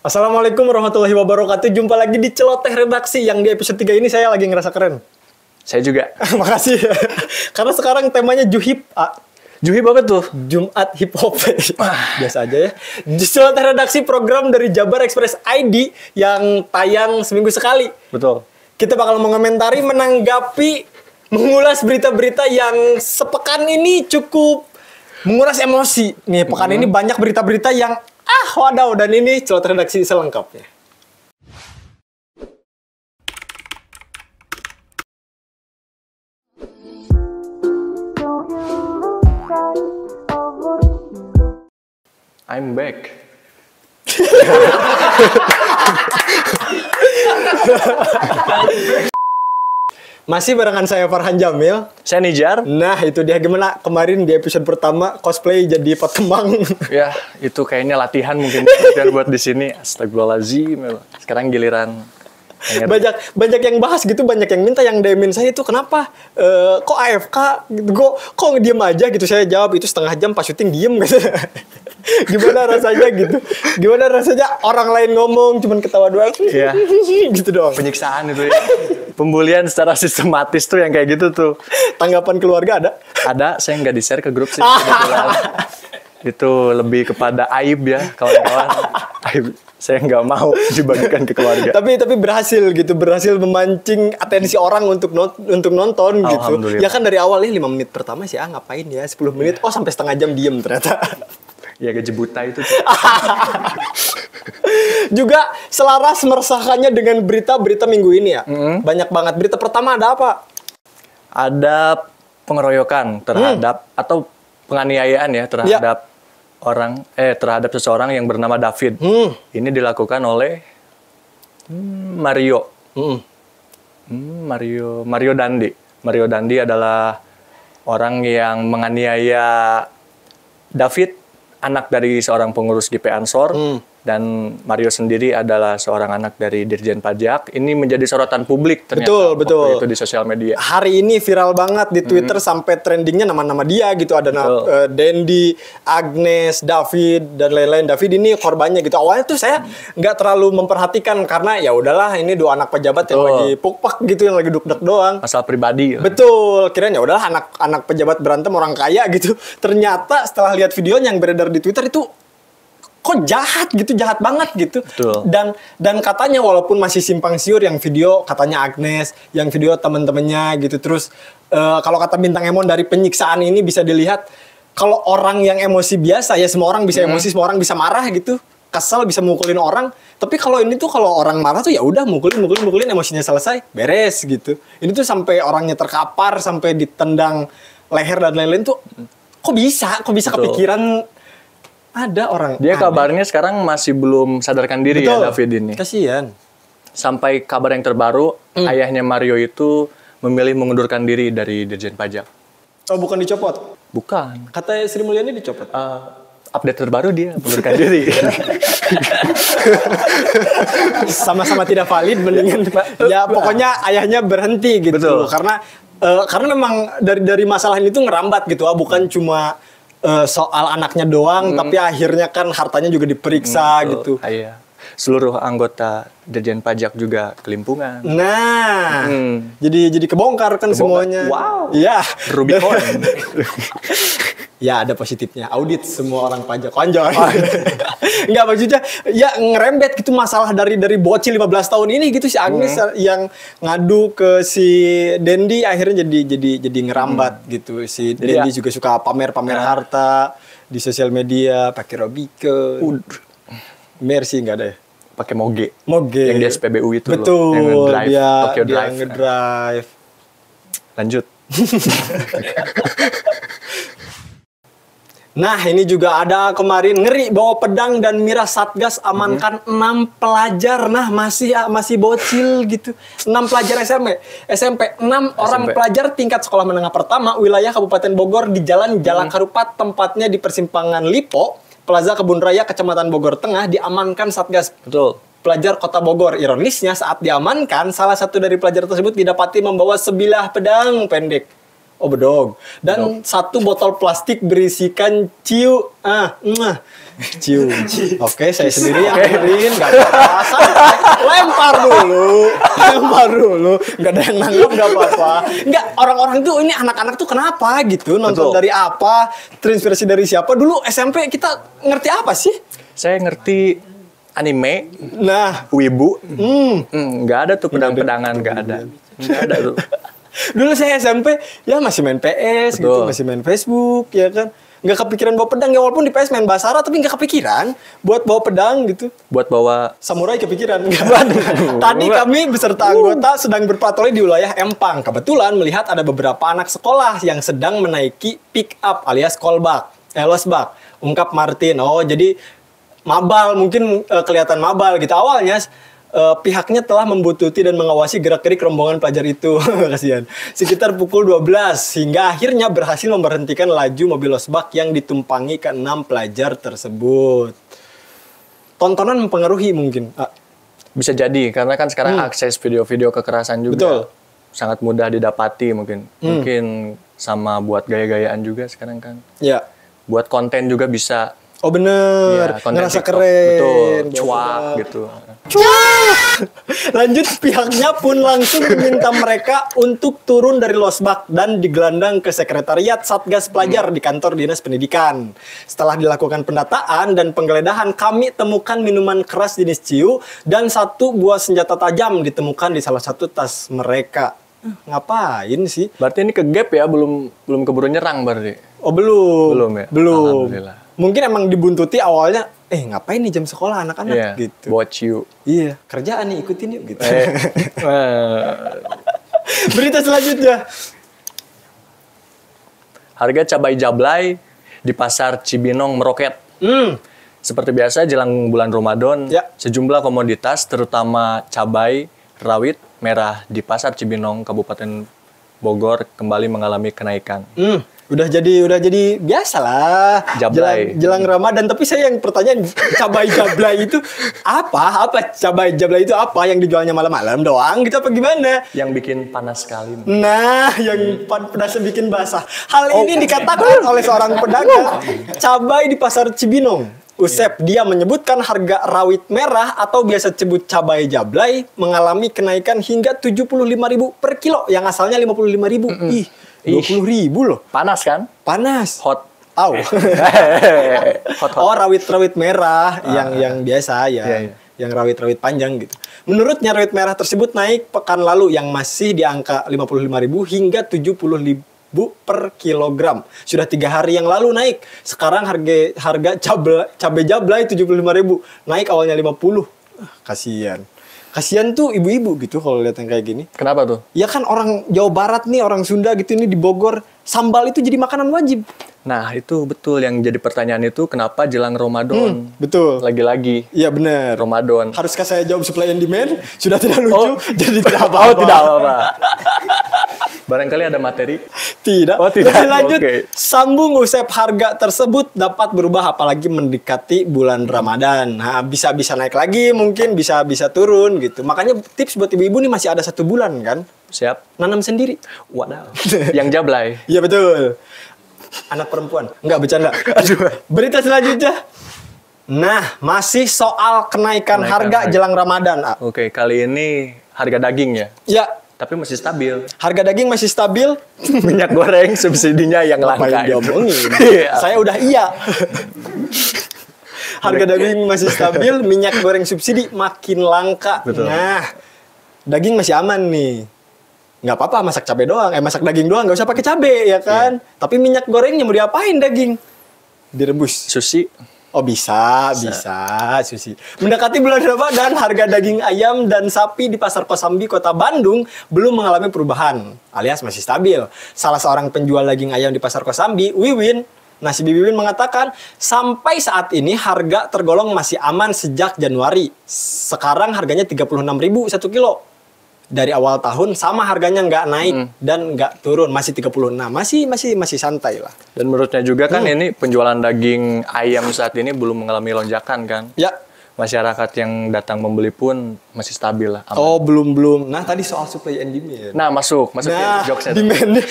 Assalamualaikum warahmatullahi wabarakatuh. Jumpa lagi di Celoteh Redaksi yang di episode 3 ini saya lagi ngerasa keren. Saya juga. Makasih. Karena sekarang temanya Juhip. Juhip apa tuh? Jumat Hip Hop. Biasa aja ya. Di Celoteh Redaksi program dari Jabar Express ID yang tayang seminggu sekali. Betul. Kita bakal mengomentari, menanggapi, mengulas berita-berita yang sepekan ini cukup menguras emosi. Nih, pekan ini banyak berita-berita yang wadaw, dan ini Celoteh Redaksi selengkapnya. I'm back. Masih barengan saya Farhan Jamil. Saya Nijar. Nah, itu dia gimana kemarin di episode pertama cosplay jadi pot kembang. Ya, itu kayaknya latihan mungkin latihan buat di sini. Astagfirullahaladzim. Sekarang giliran. Banyak yang bahas gitu, banyak yang minta, yang DM-in saya itu kenapa kok AFK gitu, kok diem aja gitu. Saya jawab itu setengah jam pas syuting diem gitu. Gimana rasanya gitu, gimana rasanya orang lain ngomong cuman ketawa doang. Iya. Gitu doang. Penyiksaan itu ya. Pembulian secara sistematis tuh yang kayak gitu tuh. Tanggapan keluarga ada? Ada, saya nggak di-share ke grup sih. Itu lebih kepada aib ya, kawan-kawan. Aib. Saya nggak mau dibagikan ke keluarga. Tapi berhasil gitu, berhasil memancing atensi orang untuk nonton gitu. Ya kan dari awalnya 5 menit pertama sih ngapain ya, 10 menit sampai setengah jam diem ternyata. Ya gaji buta itu. Juga selaras meresahkannya dengan berita-berita minggu ini ya. Banyak banget berita. Pertama ada apa? Ada pengeroyokan terhadap atau penganiayaan ya terhadap terhadap seseorang yang bernama David. Ini dilakukan oleh Mario. Mario Dandi. Mario Dandi adalah orang yang menganiaya David, anak dari seorang pengurus GP Ansor. Dan Mario sendiri adalah seorang anak dari Dirjen Pajak. Ini menjadi sorotan publik ternyata. Betul. Itu di sosial media. Hari ini viral banget di Twitter sampai trendingnya nama-nama dia gitu. Ada Dendi, Agnes, David, dan lain-lain. David ini korbannya gitu. Awalnya tuh saya nggak terlalu memperhatikan karena ya udahlah ini dua anak pejabat yang lagi pukpak gitu, yang lagi duk-duk doang. Masalah pribadi. Betul. Kirain ya udahlah anak pejabat berantem orang kaya gitu. Ternyata setelah lihat videonya yang beredar di Twitter itu kok jahat gitu, jahat banget gitu. Betul. Dan katanya walaupun masih simpang siur, yang video katanya Agnes, yang video temen-temennya gitu. Terus kalau kata Bintang Emon, dari penyiksaan ini bisa dilihat kalau orang yang emosi biasa ya, semua orang bisa emosi, semua orang bisa marah gitu, kesel, bisa mukulin orang. Tapi kalau ini tuh kalau orang marah tuh ya udah mukulin, emosinya selesai, beres gitu. Ini tuh sampai orangnya terkapar, sampai ditendang leher dan lain-lain tuh kok bisa kepikiran. Ada orang. Dia kabarnya sekarang masih belum sadarkan diri. Betul. Ya David ini. Kasian. Sampai kabar yang terbaru, ayahnya Mario itu memilih mengundurkan diri dari Dirjen Pajak. Oh, bukan dicopot? Bukan. Kata Sri Mulyani dicopot. Update terbaru dia mengundurkan diri. Sama-sama tidak valid, mendingan ya pokoknya ayahnya berhenti gitu. Betul. Karena memang dari masalah ini tuh ngerambat gitu, bukan cuma soal anaknya doang, tapi akhirnya kan hartanya juga diperiksa gitu. Iya. Seluruh anggota Dirjen Pajak juga kelimpungan. Nah, jadi kebongkar kan semuanya. Wow. Iya. Rubicon. Ya ada positifnya. Audit semua orang pajak. Anjay. Enggak, maksudnya ya ngerembet gitu masalah dari bocil 15 tahun ini gitu, si Agnes yang ngadu ke si Dendi akhirnya jadi ngerambat gitu. Si Dendi juga suka pamer harta di sosial media, pakai Robike. Mercy enggak ada ya? Pakai Moge. Yang di SPBU itu. Betul, loh. Yang Tokyo Drive. Dia ngedrive. Lanjut. Nah, ini juga ada kemarin ngeri, bawa pedang dan miras Satgas amankan 6 pelajar. Nah, masih bocil gitu. 6 pelajar SMP. 6 orang pelajar tingkat sekolah menengah pertama wilayah Kabupaten Bogor di Jalan Harupat, tempatnya di persimpangan Lipo, Plaza Kebun Raya, Kecamatan Bogor Tengah, diamankan Satgas. Betul. Pelajar Kota Bogor. Ironisnya saat diamankan, salah satu dari pelajar tersebut didapati membawa sebilah pedang pendek. Oh, bedog. Dan satu botol plastik berisikan ciu. Ciu. Oke, saya sendiri yang beliin. Gak apa-apa. Lempar dulu. Gak ada yang nanggap, gak apa-apa. Enggak, orang-orang tuh, ini anak-anak tuh kenapa gitu? Nonton dari apa? Terinspirasi dari siapa? Dulu SMP kita ngerti apa sih? Saya ngerti anime, Nah, wibu. Nggak ada tuh pedang-pedangan, nggak ada. Nggak ada tuh. dulu saya SMP ya masih main PS gitu, Betul. masih main Facebook ya kan. Nggak kepikiran bawa pedang ya, walaupun di PS main Basara tapi nggak kepikiran buat bawa pedang gitu. Buat bawa Samurai kepikiran. Tadi kami beserta anggota sedang berpatroli di wilayah Empang. Kebetulan melihat ada beberapa anak sekolah yang sedang menaiki pick up alias losbak. Ungkap Martin. Oh, jadi mabal, mungkin kelihatan mabal gitu. Awalnya pihaknya telah membuntuti dan mengawasi gerak-gerik rombongan pelajar itu. Kasihan. Sekitar pukul 12 hingga akhirnya berhasil memberhentikan laju mobil losbak yang ditumpangi ke-6 pelajar tersebut. Tontonan mempengaruhi mungkin. bisa jadi karena kan sekarang akses video-video kekerasan juga Betul. sangat mudah didapati mungkin. Mungkin sama buat gaya-gayaan juga sekarang kan. Ya. Buat konten juga bisa. Oh bener, Iya, konten ngerasa TikTok. keren. Betul, cuak gitu. Lanjut, pihaknya pun langsung meminta mereka untuk turun dari losbak dan digelandang ke sekretariat Satgas Pelajar di kantor Dinas Pendidikan. Setelah dilakukan pendataan dan penggeledahan, kami temukan minuman keras jenis ciu dan satu buah senjata tajam ditemukan di salah satu tas mereka. Ngapain sih? Berarti ini ke gap ya, belum keburu nyerang berarti. Oh belum. Belum ya? Belum. Alhamdulillah. Mungkin emang dibuntuti awalnya, ngapain nih jam sekolah anak-anak Iya, gitu. buat ciu. Iya, kerjaan nih, ikutin yuk gitu. Berita selanjutnya. Harga cabai jablay di pasar Cibinong meroket. Seperti biasa jelang bulan Ramadan, Ya. sejumlah komoditas terutama cabai rawit merah di pasar Cibinong Kabupaten Bogor kembali mengalami kenaikan. Udah jadi biasa lah. Jablay. Jelang Ramadan. Tapi saya yang pertanyaan, cabai jablay itu apa? Apa cabai jablay itu apa? Yang dijualnya malam-malam doang gitu apa gimana? Yang bikin panas sekali. Nah, yang pedasnya bikin basah. Hal ini dikatakan oleh seorang pedagang cabai di pasar Cibinong. Usep dia menyebutkan harga rawit merah atau biasa disebut cabai jablay mengalami kenaikan hingga 75.000 per kilo yang asalnya 55.000. Ih, 20.000 loh. Panas kan? Panas. Hot. Au. Hot. Oh, rawit-rawit merah yang biasa ya. Iya, iya. Yang rawit-rawit panjang gitu. Menurutnya rawit merah tersebut naik pekan lalu yang masih di angka 55.000 hingga 70.000 per kilogram. Sudah 3 hari yang lalu naik. Sekarang harga cabai jablay 75.000. Naik awalnya 50. Kasihan. Kasihan tuh ibu-ibu gitu kalau lihat yang kayak gini. Kenapa tuh? Ya kan orang Jawa Barat nih, orang Sunda gitu ini di Bogor, sambal itu jadi makanan wajib. Nah, itu betul yang jadi pertanyaan itu kenapa jelang Ramadan? Betul. Lagi-lagi Iya benar. Ramadan. Haruskah saya jawab supply and demand? Sudah tidak lucu, Oh. jadi tidak apa-apa. Oh, tidak apa-apa. Barangkali ada materi. Tidak. Oh, tidak. Lebih lanjut, Oke. sambung Usep, harga tersebut dapat berubah apalagi mendekati bulan Ramadan. Nah, bisa naik lagi, mungkin bisa turun gitu. Makanya tips buat ibu-ibu nih masih ada 1 bulan kan? Siap. Nanam sendiri. Wadaw. Yang jablay. Iya betul. Anak perempuan. Enggak bercanda. Aduh. Berita selanjutnya. Nah, masih soal kenaikan harga jelang Ramadan. Oke, kali ini harga daging ya. Ya, Tapi masih stabil. harga daging masih stabil. Minyak goreng subsidinya yang langka. Ngapain itu. diomongin? Iya. Saya udah iya. Harga daging masih stabil, minyak goreng subsidi makin langka. Betul. Nah, daging masih aman nih. Nggak apa-apa masak cabai doang, masak daging doang, nggak usah pakai cabai ya kan. Tapi minyak gorengnya mau diapain daging? Direbus. Sushi. Oh bisa, sushi. Mendekati bulan Ramadan, harga daging ayam dan sapi di Pasar Kosambi, Kota Bandung belum mengalami perubahan, alias masih stabil. Salah seorang penjual daging ayam di Pasar Kosambi, Wiwin mengatakan, sampai saat ini harga tergolong masih aman sejak Januari. Sekarang harganya 36.000 1 kilo. Dari awal tahun sama harganya nggak naik dan nggak turun, masih 36. Masih santai lah. Dan menurutnya juga kan ini penjualan daging ayam saat ini belum mengalami lonjakan kan. Ya, masyarakat yang datang membeli pun masih stabil lah. Aman. Oh, belum. Nah, tadi soal supply and demand. Nah, masuk Nah, jokesnya. demand-nya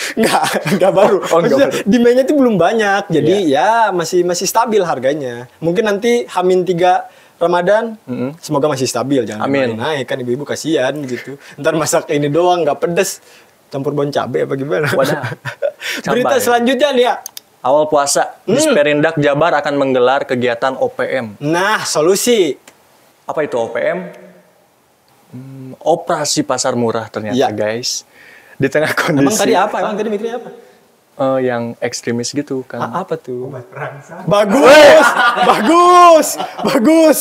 enggak baru. Oh, enggak Maksudnya, baru. demand-nya itu belum banyak. Jadi ya masih stabil harganya. Mungkin nanti H-3 Ramadan semoga masih stabil, jangan Amin. naik kan ibu-ibu kasihan gitu. Ntar masak ini doang nggak pedes, campur bon cabe apa gimana. Wadah. Berita Cabai. selanjutnya nih ya. Awal puasa, Disperindak Jabar akan menggelar kegiatan OPM. Nah, solusi. Apa itu OPM? Operasi pasar murah ternyata, Iya. guys. Di tengah kondisi Emang tadi apa? Emang tadi mikirnya apa? yang ekstremis gitu kan. Apa tuh? Bagus.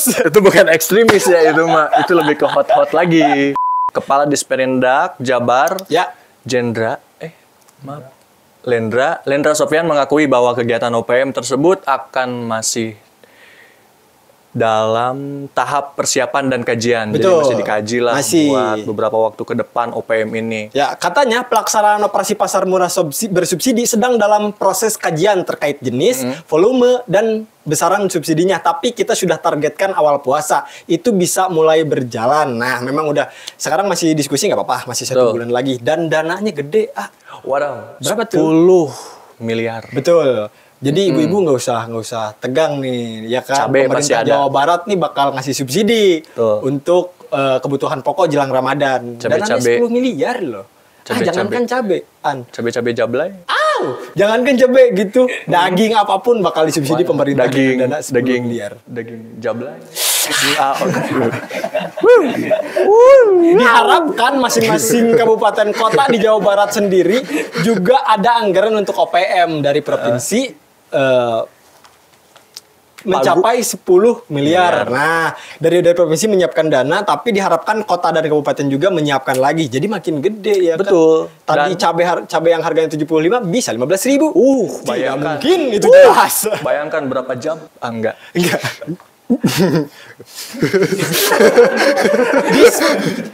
Itu bukan ekstremis ya, itu mah. Itu lebih ke hot-hot lagi. Kepala Disperindak Jabar, Ya. Lendra Sofyan mengakui bahwa kegiatan OPM tersebut akan masih dalam tahap persiapan dan kajian. Betul. Jadi masih dikaji lah Masih. buat beberapa waktu ke depan OPM ini. Ya, katanya pelaksanaan operasi pasar murah bersubsidi sedang dalam proses kajian terkait jenis, volume, dan besaran subsidinya. Tapi kita sudah targetkan awal puasa. Itu bisa mulai berjalan. Nah, memang udah. Sekarang masih diskusi nggak apa-apa. Masih 1 bulan lagi. Dan dananya gede. Waduh, Berapa 10 miliar. Betul. Jadi ibu-ibu nggak usah tegang nih, ya kan? Cabai masih Pemerintah ada. Jawa Barat nih bakal ngasih subsidi Betul. untuk kebutuhan pokok jelang Ramadan. Dananya Cabai-cabai. 10 miliar loh. Jangankan cabean. Cabai-cabai jablay. Jangankan cabai gitu, daging apapun bakal disubsidi pemerintah dengan dana 10 miliar. Daging jablay. Diharapkan masing-masing kabupaten kota di Jawa Barat sendiri juga ada anggaran untuk OPM dari provinsi mencapai 10 miliar. Nah, dari provinsi menyiapkan dana, tapi diharapkan kota dan kabupaten juga menyiapkan lagi. Jadi makin gede ya. Betul. Kan? Tadi cabai yang harganya 75 bisa 15.000. Tidak bayangkan. mungkin itu jelas. Bayangkan berapa jam? Enggak.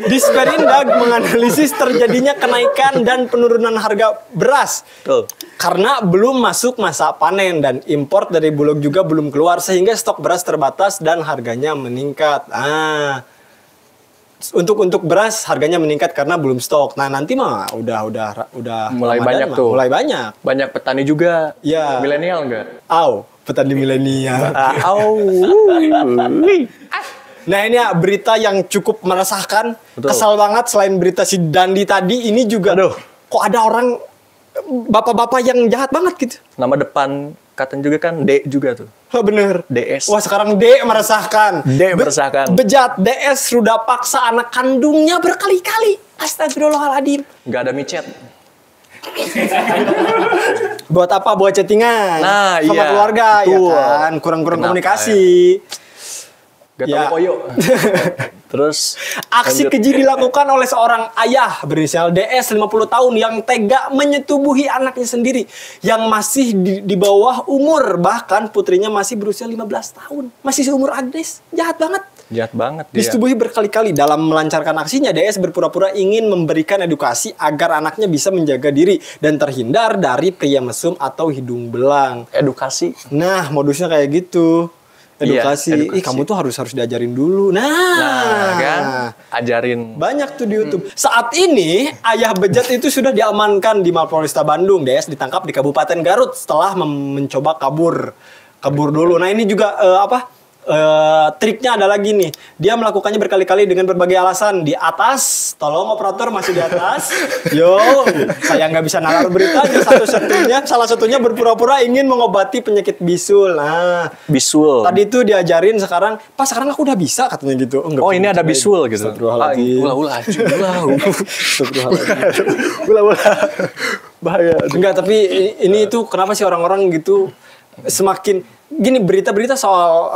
Disperindak menganalisis terjadinya kenaikan dan penurunan harga beras. Betul. Karena belum masuk masa panen dan impor dari Bulog juga belum keluar sehingga stok beras terbatas dan harganya meningkat. Untuk beras harganya meningkat karena belum stok. Nah, nanti mah udah Mulai Ramadan banyak mah, tuh. Mulai banyak. Banyak petani juga. Iya. Milenial enggak? Petani milenial. Nah, ini ya berita yang cukup meresahkan. Betul. Kesal banget selain berita si Dandi tadi, ini juga kok ada orang bapak-bapak yang jahat banget gitu. Nama depan katanya juga kan D juga tuh. Bener. DS. Wah, sekarang D meresahkan. Meresahkan. Bejat DS sudah paksa anak kandungnya berkali-kali. Astagfirullahaladzim. Nggak ada micet. Buat apa? Buat chattingan. Nah, sama iya. keluarga, ya Betul. kan? Kurang-kurang Kenapa, komunikasi. Gak Ya. tahu koyo. Terus Aksi lanjut. keji dilakukan oleh seorang ayah berinisial DS 50 tahun yang tega menyetubuhi anaknya sendiri yang masih di bawah umur, bahkan putrinya masih berusia 15 tahun. Masih seumur Agnes. Jahat banget. Jahat banget dia. Disetubuhi berkali-kali. Dalam melancarkan aksinya, DS berpura-pura ingin memberikan edukasi agar anaknya bisa menjaga diri dan terhindar dari pria mesum atau hidung belang. Edukasi. Nah, modusnya kayak gitu. Edukasi. Iya, edukasi. Kamu tuh harus diajarin dulu. Nah, kan ajarin. Banyak tuh di YouTube. Saat ini, ayah bejat itu sudah diamankan di Mapolresta Bandung. DS ditangkap di Kabupaten Garut setelah mencoba kabur. Kabur dulu. Nah, ini juga triknya ada lagi nih. Dia melakukannya berkali-kali dengan berbagai alasan. Di atas, tolong operator masih di atas. Yo, saya nggak bisa nalar beritanya salah satunya berpura-pura ingin mengobati penyakit bisul. Nah, Bisul. tadi itu diajarin sekarang aku udah bisa katanya gitu. Oh, ini ada bisul gitu. Astagfirullahaladzim. Ulah-ulah. Bahaya. Enggak, tapi ini tuh kenapa sih orang-orang gitu semakin gini berita-berita soal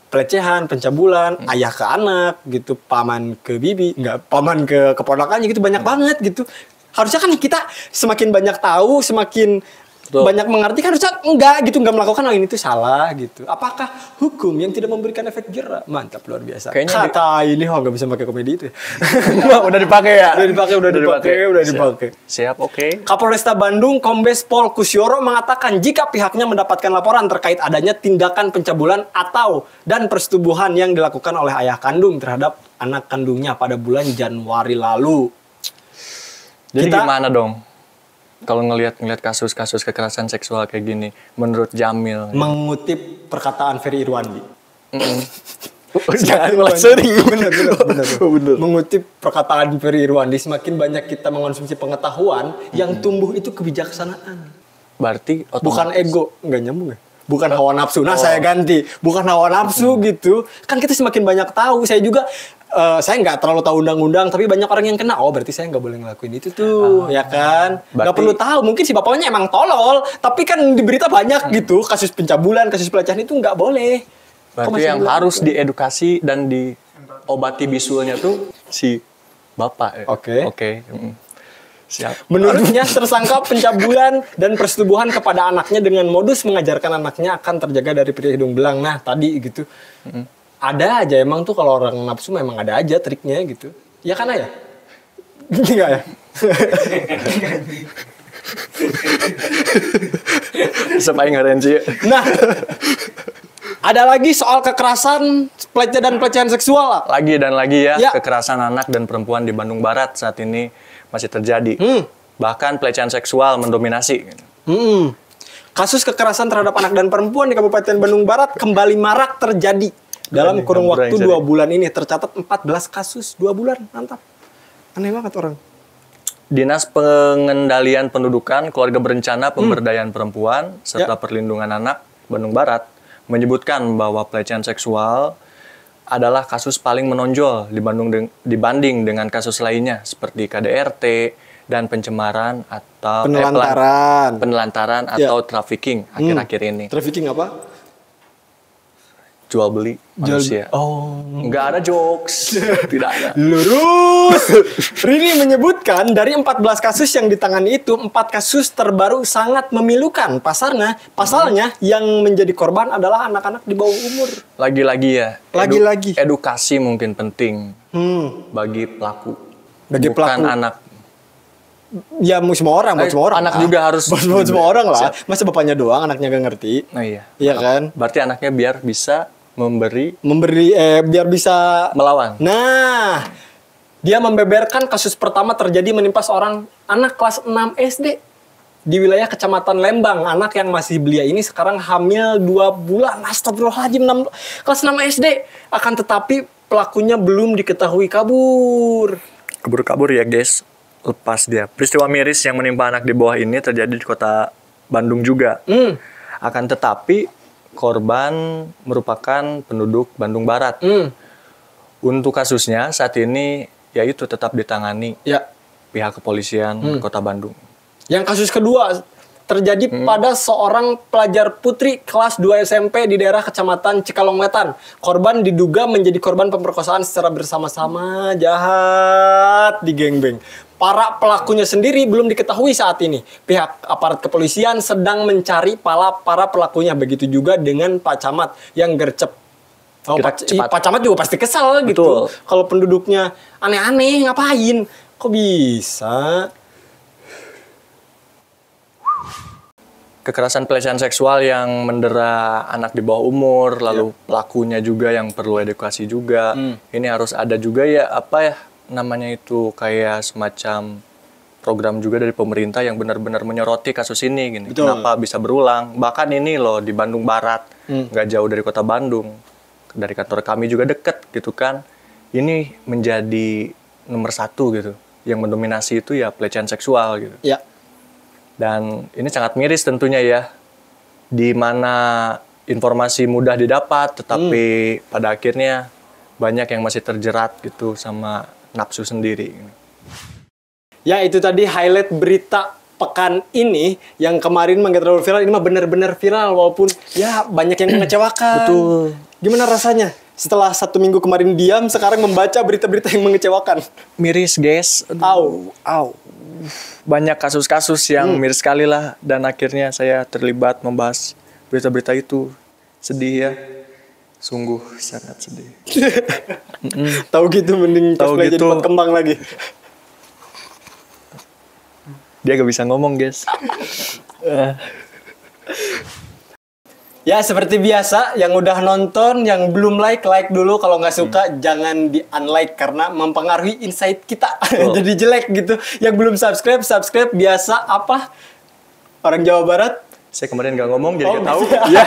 pelecehan, pencabulan, ayah ke anak gitu, paman ke bibi, enggak paman ke keponakannya gitu banyak banget gitu. Harusnya kan kita semakin banyak tahu, semakin Betul. banyak mengerti kan harusnya enggak gitu, enggak melakukan hal ini tuh salah gitu. Apakah hukum yang tidak memberikan efek jera? Mantap, luar biasa. Kayaknya kata ini nggak bisa pakai komedi itu. udah dipakai ya? Udah dipakai. Siap, oke. Kapolresta Bandung Kombes Pol Kusyoro mengatakan jika pihaknya mendapatkan laporan terkait adanya tindakan pencabulan atau dan persetubuhan yang dilakukan oleh ayah kandung terhadap anak kandungnya pada bulan Januari lalu. Jadi gimana dong? Kalau ngelihat kasus-kasus kekerasan seksual kayak gini, menurut Jamil, mengutip perkataan Ferry Irwandi. jangan malah sering. Bener. Mengutip perkataan Ferry Irwandi, semakin banyak kita mengonsumsi pengetahuan, yang tumbuh itu kebijaksanaan. Berarti Bukan ego, nggak nyambung ya? Bukan hawa nafsu. Nah, saya ganti. Bukan hawa nafsu gitu. Kan kita semakin banyak tahu. Saya juga saya nggak terlalu tahu undang-undang, tapi banyak orang yang kena. Oh, berarti saya nggak boleh ngelakuin itu tuh, ya kan? Nggak perlu tahu. Mungkin si bapaknya emang tolol, tapi kan di berita banyak gitu. Kasus pencabulan, kasus pelecehan itu nggak boleh. Berarti yang harus diedukasi dan diobati bisulnya tuh si bapak. Oke. Siap. Menurutnya tersangka pencabulan dan persetubuhan kepada anaknya dengan modus mengajarkan anaknya akan terjaga dari pria hidung belang. Nah, tadi gitu. Ada aja emang tuh kalau orang nafsu memang ada aja triknya gitu. Ya kan ya? Enggak ya? Sampai ngarenci. Nah, ada lagi soal kekerasan dan pelecehan seksual lah. Lagi dan lagi ya, kekerasan anak dan perempuan di Bandung Barat saat ini masih terjadi. Bahkan pelecehan seksual mendominasi. Kasus kekerasan terhadap anak dan perempuan di Kabupaten Bandung Barat kembali marak terjadi. Dalam kurun waktu 2 bulan ini tercatat 14 kasus 2 bulan. Mantap. Aneh banget orang. Dinas Pengendalian Pendudukan, Keluarga Berencana, Pemberdayaan Perempuan, serta Perlindungan Anak Bandung Barat menyebutkan bahwa pelecehan seksual adalah kasus paling menonjol dibanding dengan kasus lainnya seperti KDRT dan pencemaran atau penelantaran atau trafficking akhir-akhir ini. Trafficking apa? Jual beli manusia. Nggak ada jokes. Tidak ada. Lurus. Rini menyebutkan dari 14 kasus yang ditangani itu 4 kasus terbaru sangat memilukan. Pasalnya yang menjadi korban adalah anak-anak di bawah umur. Lagi-lagi ya. Lagi-lagi. Edukasi mungkin penting bagi pelaku. Bukan pelaku. Anak. Ya semua orang, buat semua orang. Anak juga harus. Buat semua orang lah. Masa bapaknya doang, anaknya gak ngerti. Nah, iya. Iya kan? Berarti anaknya biar bisa memberi biar bisa melawan. Nah, dia membeberkan kasus pertama terjadi menimpa seorang anak kelas 6 SD di wilayah Kecamatan Lembang. Anak yang masih belia ini sekarang hamil 2 bulan. Astagfirullahaladzim, kelas 6 SD. Akan tetapi pelakunya belum diketahui kabur. Kabur ya guys. Lepas dia. Peristiwa miris yang menimpa anak di bawah ini terjadi di kota Bandung juga. Akan tetapi korban merupakan penduduk Bandung Barat. Untuk kasusnya saat ini yaitu tetap ditangani pihak kepolisian Kota Bandung. Yang kasus kedua terjadi pada seorang pelajar putri kelas 2 SMP di daerah Kecamatan Cikalong Wetan. Korban diduga menjadi korban pemerkosaan secara bersama-sama, jahat, digengbeng. Para pelakunya sendiri belum diketahui saat ini. Pihak aparat kepolisian sedang mencari para pelakunya. Begitu juga dengan Pak Camat yang gercep. Pak Camat juga pasti kesal gitu. Kalau penduduknya aneh-aneh, ngapain? Kok bisa? Kekerasan pelecehan seksual yang mendera anak di bawah umur, lalu pelakunya juga yang perlu edukasi juga. Ini harus ada juga namanya itu kayak semacam program juga dari pemerintah yang benar-benar menyoroti kasus ini gini. Kenapa bisa berulang? Bahkan ini loh di Bandung Barat, nggak jauh dari kota Bandung. Dari kantor kami juga deket gitu kan. Ini menjadi nomor 1 gitu. Yang mendominasi itu ya pelecehan seksual gitu. Ya. Dan ini sangat miris tentunya ya. Di mana informasi mudah didapat, tetapi pada akhirnya banyak yang masih terjerat gitu sama nafsu sendiri. Ya, itu tadi highlight berita pekan ini yang kemarin nggak terlalu viral. Ini mah benar-benar viral walaupun ya banyak yang mengecewakan. Betul. Gimana rasanya setelah 1 minggu kemarin diam, sekarang membaca berita-berita yang mengecewakan? Miris guys. Au. banyak kasus-kasus yang miris sekali lah, dan akhirnya saya terlibat membahas berita-berita itu. Sedih ya, sungguh sangat sedih. Tahu gitu mending Tahu cosplay jadi gitu. pot kembang lagi. Dia gak bisa ngomong guys. Ya seperti biasa, yang udah nonton, yang belum like dulu. Kalau nggak suka jangan di unlike karena mempengaruhi insight kita. Jadi jelek gitu. Yang belum subscribe biasa apa? Orang Jawa Barat. Saya kemarin gak ngomong jadi gak tahu. Ya.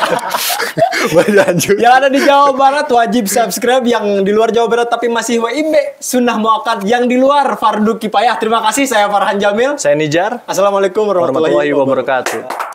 Lanjut. Yang ada di Jawa Barat wajib subscribe. Yang di luar Jawa Barat tapi masih WIB sunnah muakkad. Yang di luar fardu kifayah. Terima kasih, saya Farhan Jamil. Saya Nijar. Assalamualaikum warahmatullahi Warahmatullahi wabarakatuh. wabarakatuh.